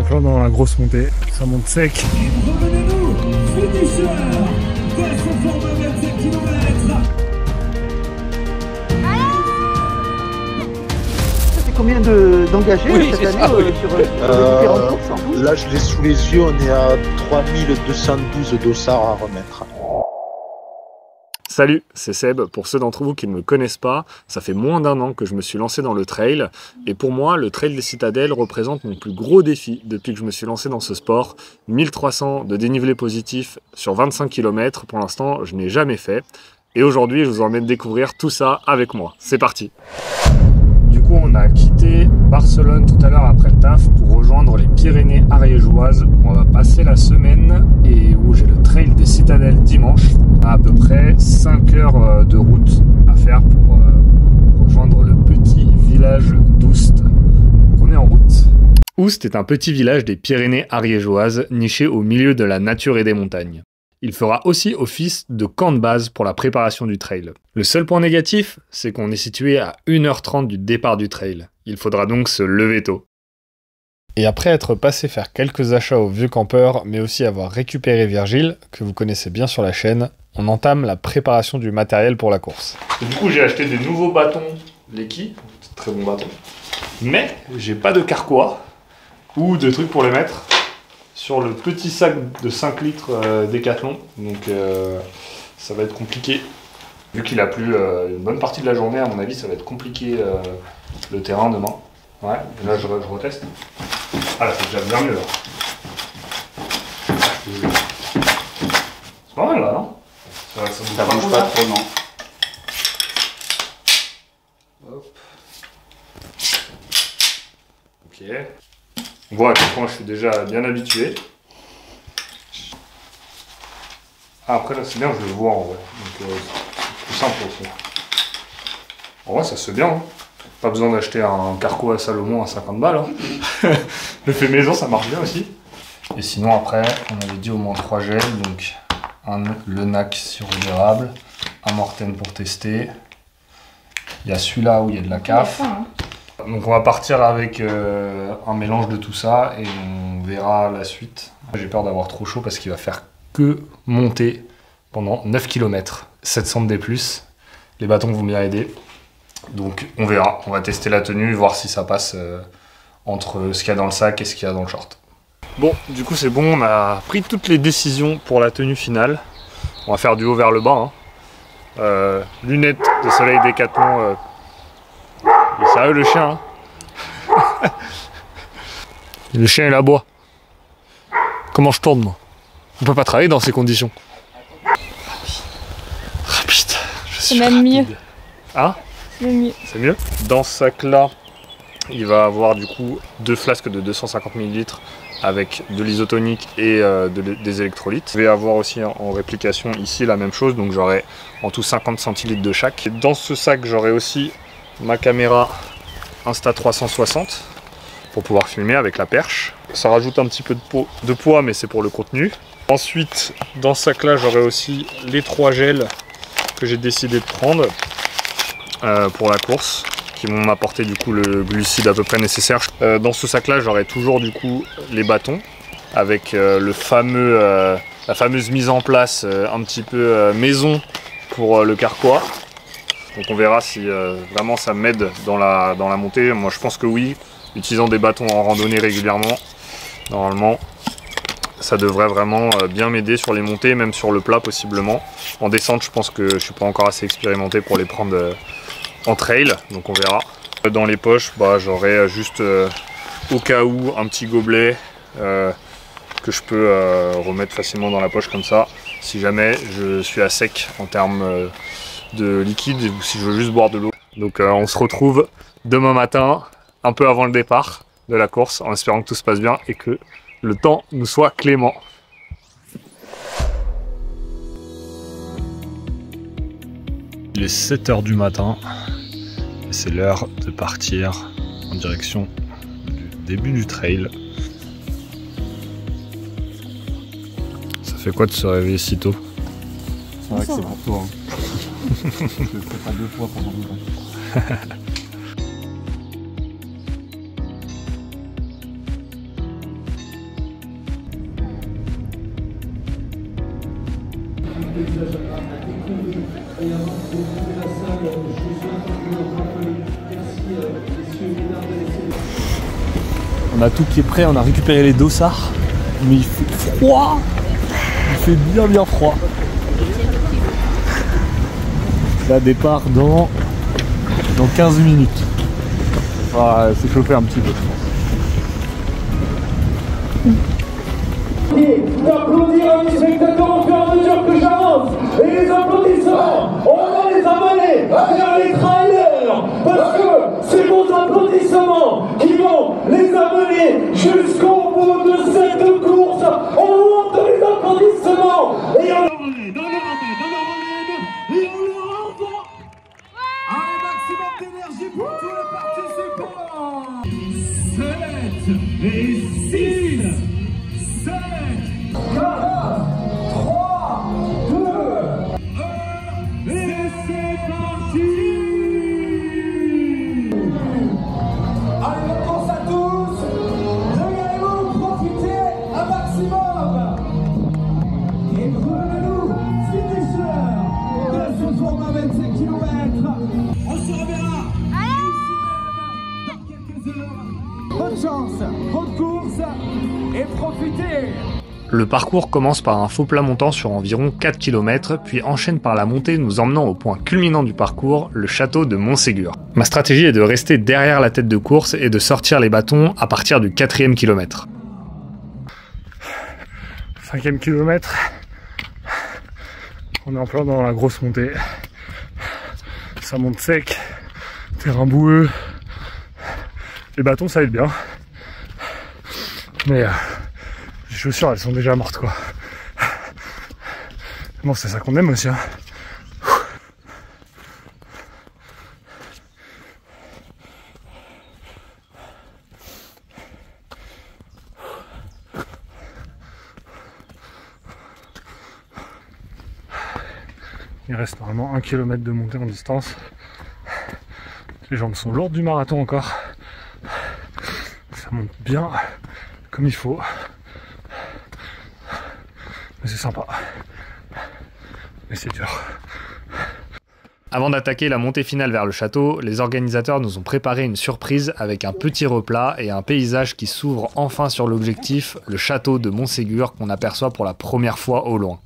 plein dans la grosse montée, ça monte sec. Revenez-nous, finisseur, vers son format 27 km. C'est combien d'engagés cette année sur les différentes courses en tout? Là, je l'ai sous les yeux, on est à 3212 dossards à remettre. Salut, c'est Seb. Pour ceux d'entre vous qui ne me connaissent pas, ça fait moins d'1 an que je me suis lancé dans le trail. Et pour moi, le trail des citadelles représente mon plus gros défi depuis que je me suis lancé dans ce sport. 1300 de dénivelé positif sur 25 km. Pour l'instant, je n'ai jamais fait. Et aujourd'hui, je vous emmène découvrir tout ça avec moi. C'est parti. Du coup, on a quitté Barcelone tout à l'heure après le taf pour rejoindre les Pyrénées ariégeoises où on va passer la semaine et où j'ai le trail des citadelles dimanche. On a à peu près 5 heures de route à faire pour rejoindre le petit village d'Oust. Donc on est en route. Oust est un petit village des Pyrénées ariégeoises niché au milieu de la nature et des montagnes. Il fera aussi office de camp de base pour la préparation du trail. Le seul point négatif, c'est qu'on est situé à 1h30 du départ du trail. Il faudra donc se lever tôt. Et après être passé faire quelques achats au Vieux Campeur, mais aussi avoir récupéré Virgile, que vous connaissez bien sur la chaîne, on entame la préparation du matériel pour la course. Et du coup, j'ai acheté des nouveaux bâtons Leki, très bon bâton, mais j'ai pas de carquois ou de trucs pour les mettre sur le petit sac de 5 litres Décathlon, donc ça va être compliqué. Vu qu'il a plu une bonne partie de la journée, à mon avis, ça va être compliqué le terrain demain. Ouais, et là je reteste. Ah là, c'est déjà bien mieux là. C'est pas mal là, non? Ça bouge pas trop, non. Hop. Ok. On voit à quel point je suis déjà bien habitué. Ah, après là c'est bien, je le vois en vrai. Donc c'est plus simple aussi. En vrai ça se fait bien. Hein. Pas besoin d'acheter un carquois à Salomon à 50 balles. Hein. Le fait maison ça marche bien aussi. Et sinon après on avait dit au moins 3 gels. Donc le NAC sirop d'érable, un Morten pour tester. Il y a celui-là où il y a de la CAF. Donc on va partir avec un mélange de tout ça et on verra la suite. J'ai peur d'avoir trop chaud parce qu'il va faire que monter pendant 9 km. 700 de D+. Les bâtons vont bien aider. Donc on verra, on va tester la tenue, voir si ça passe entre ce qu'il y a dans le sac et ce qu'il y a dans le short. Bon, du coup c'est bon, on a pris toutes les décisions pour la tenue finale. On va faire du haut vers le bas. Hein. Lunettes de soleil Décathlon. Il est sérieux le chien, hein. Le chien il aboie. Comment je tourne moi? On peut pas travailler dans ces conditions. Rapide. Je suis même rapide. mieux. Hein? C'est mieux. C'est mieux. Dans ce sac là, il va avoir du coup 2 flasques de 250 ml avec de l'isotonique et des électrolytes. Je vais avoir aussi en réplication ici la même chose, donc j'aurai en tout 50 centilitres de chaque. Et dans ce sac j'aurai aussi ma caméra Insta360 pour pouvoir filmer avec la perche. Ça rajoute un petit peu de poids mais c'est pour le contenu. Ensuite dans ce sac là j'aurai aussi les 3 gels que j'ai décidé de prendre pour la course qui vont m'apporter du coup le glucide à peu près nécessaire. Dans ce sac là j'aurai toujours du coup les bâtons avec la fameuse mise en place un petit peu maison pour le carquois. Donc on verra si vraiment ça m'aide dans la montée. Moi je pense que oui, utilisant des bâtons en randonnée régulièrement, normalement ça devrait vraiment bien m'aider sur les montées, même sur le plat possiblement. En descente je pense que je suis pas encore assez expérimenté pour les prendre en trail, donc on verra. Dans les poches, j'aurai juste au cas où un petit gobelet que je peux remettre facilement dans la poche comme ça, si jamais je suis à sec en termes de liquide ou si je veux juste boire de l'eau. Donc on se retrouve demain matin, un peu avant le départ de la course, en espérant que tout se passe bien et que le temps nous soit clément. Il est 7 h du matin et c'est l'heure de partir en direction du début du trail. Ça fait quoi de se réveiller si tôt? C'est vrai que c'est pour toi. Hein. Je le fais pas 2 fois pendant longtemps. On a tout qui est prêt, on a récupéré les dossards, mais il fait froid, il fait bien froid. Là, départ dans 15 minutes. On va s'échauffer un petit peu. D'applaudir à mes spectateurs au fur et à mesure que j'avance. Et les applaudissements, on va les amener vers les trailers. Parce que c'est vos applaudissements qui vont les amener jusqu'au bout de cette course. On monte les applaudissements. Et on leur ramène, et on leur envoie un maximum d'énergie pour tous les participants. 7 et 6. 4, 3, 2, 1, et c'est parti! Allez, bonne course à tous! Régalez-vous, profitez un maximum! Et prenez-nous, finisher de ce format 25 km! On se reverra ici même dans quelques heures! Bonne chance, bonne course et profitez! Le parcours commence par un faux plat montant sur environ 4 km, puis enchaîne par la montée nous emmenant au point culminant du parcours, le château de Montségur. Ma stratégie est de rester derrière la tête de course et de sortir les bâtons à partir du 4e kilomètre. 5e kilomètre, on est en plein dans la grosse montée. Ça monte sec, terrain boueux, les bâtons ça aide bien. Mais les chaussures elles sont déjà mortes quoi. Bon c'est ça qu'on aime aussi hein. Il reste normalement 1 km de montée en distance. Les jambes sont lourdes du marathon encore. Ça monte bien comme il faut. Mais c'est sympa. Mais c'est dur. Avant d'attaquer la montée finale vers le château, les organisateurs nous ont préparé une surprise avec un petit replat et un paysage qui s'ouvre enfin sur l'objectif, le château de Montségur qu'on aperçoit pour la première fois au loin.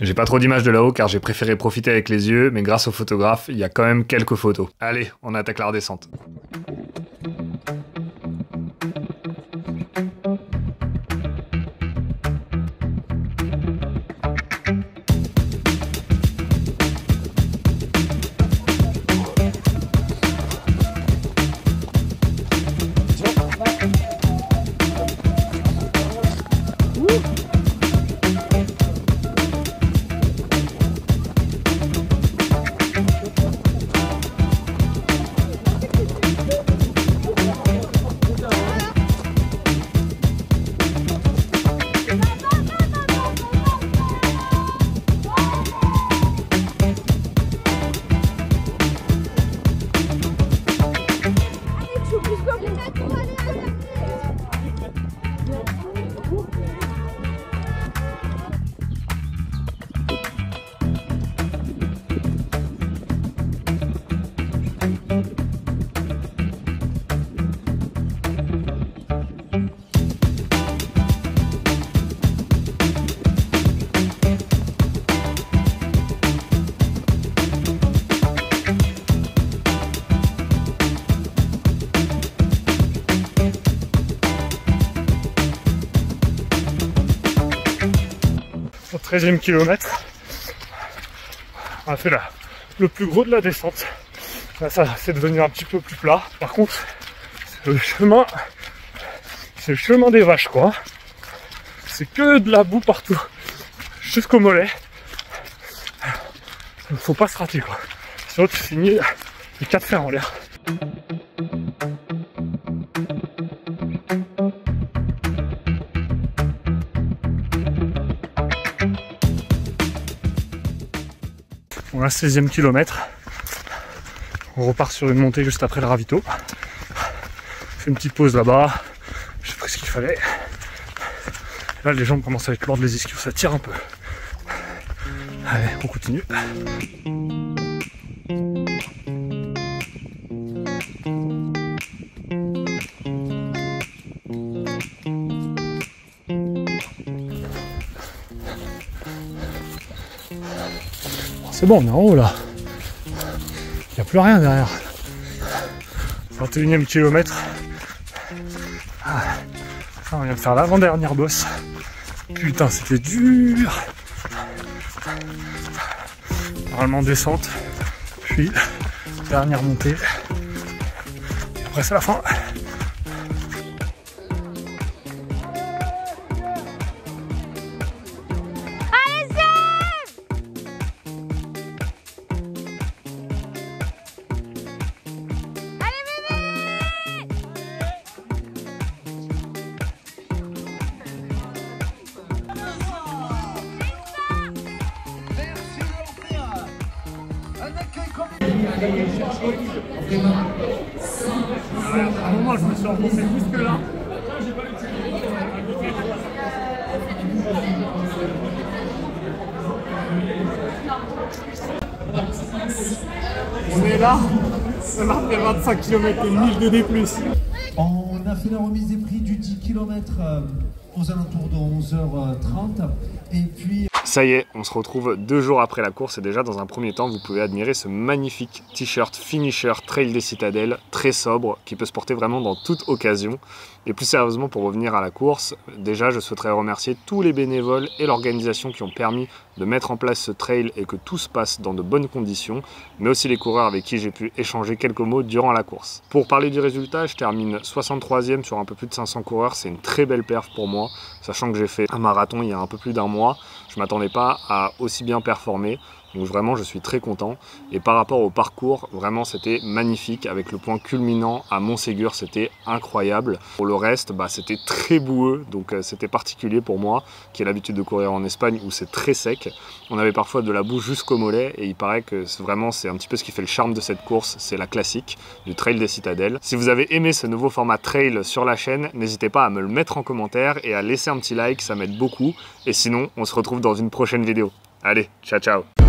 J'ai pas trop d'images de là-haut car j'ai préféré profiter avec les yeux, mais grâce au photographe, il y a quand même quelques photos. Allez, on attaque la redescente. 13e kilomètre. On a fait le plus gros de la descente. Là, ça c'est devenu un petit peu plus plat. Par contre, c'est le chemin des vaches, quoi. C'est que de la boue partout, jusqu'au mollet. Faut pas se rater, quoi. Sinon tu finis les 4 fers en l'air. On a 16e kilomètre. On repart sur une montée juste après le ravito. On fait une petite pause là-bas. J'ai pris ce qu'il fallait. Là, les jambes commencent à être lourdes, les ischios, ça tire un peu. Allez, on continue. C'est bon, on est en haut là. Il n'y a plus rien derrière. 21e kilomètre. Ah, on vient de faire l'avant-dernière bosse. Putain, c'était dur. Normalement descente, puis dernière montée. Et après c'est la fin. À un moment, je me suis enfoncé jusque là. On est là, ça fait 25 km et 1000 de D+. On a fait la remise des prix du 10 km aux alentours de 11h30 et puis... Ça y est, on se retrouve 2 jours après la course et déjà dans un premier temps vous pouvez admirer ce magnifique t-shirt finisher Trail des Citadelles, très sobre, qui peut se porter vraiment dans toute occasion. Et plus sérieusement, pour revenir à la course, déjà je souhaiterais remercier tous les bénévoles et l'organisation qui ont permis de mettre en place ce trail et que tout se passe dans de bonnes conditions, mais aussi les coureurs avec qui j'ai pu échanger quelques mots durant la course. Pour parler du résultat, je termine 63e sur un peu plus de 500 coureurs, c'est une très belle perf pour moi, sachant que j'ai fait un marathon il y a un peu plus d'un mois. Je ne m'attendais pas à aussi bien performer, donc vraiment je suis très content. Et par rapport au parcours, vraiment c'était magnifique, avec le point culminant à Montségur, c'était incroyable. Pour le reste, c'était très boueux, donc c'était particulier pour moi, qui ai l'habitude de courir en Espagne où c'est très sec. On avait parfois de la boue jusqu'au mollet, et il paraît que vraiment c'est un petit peu ce qui fait le charme de cette course, c'est la classique du Trail des Citadelles. Si vous avez aimé ce nouveau format trail sur la chaîne, n'hésitez pas à me le mettre en commentaire et à laisser un petit like, ça m'aide beaucoup. Et sinon, on se retrouve dans une prochaine vidéo. Allez, ciao ciao!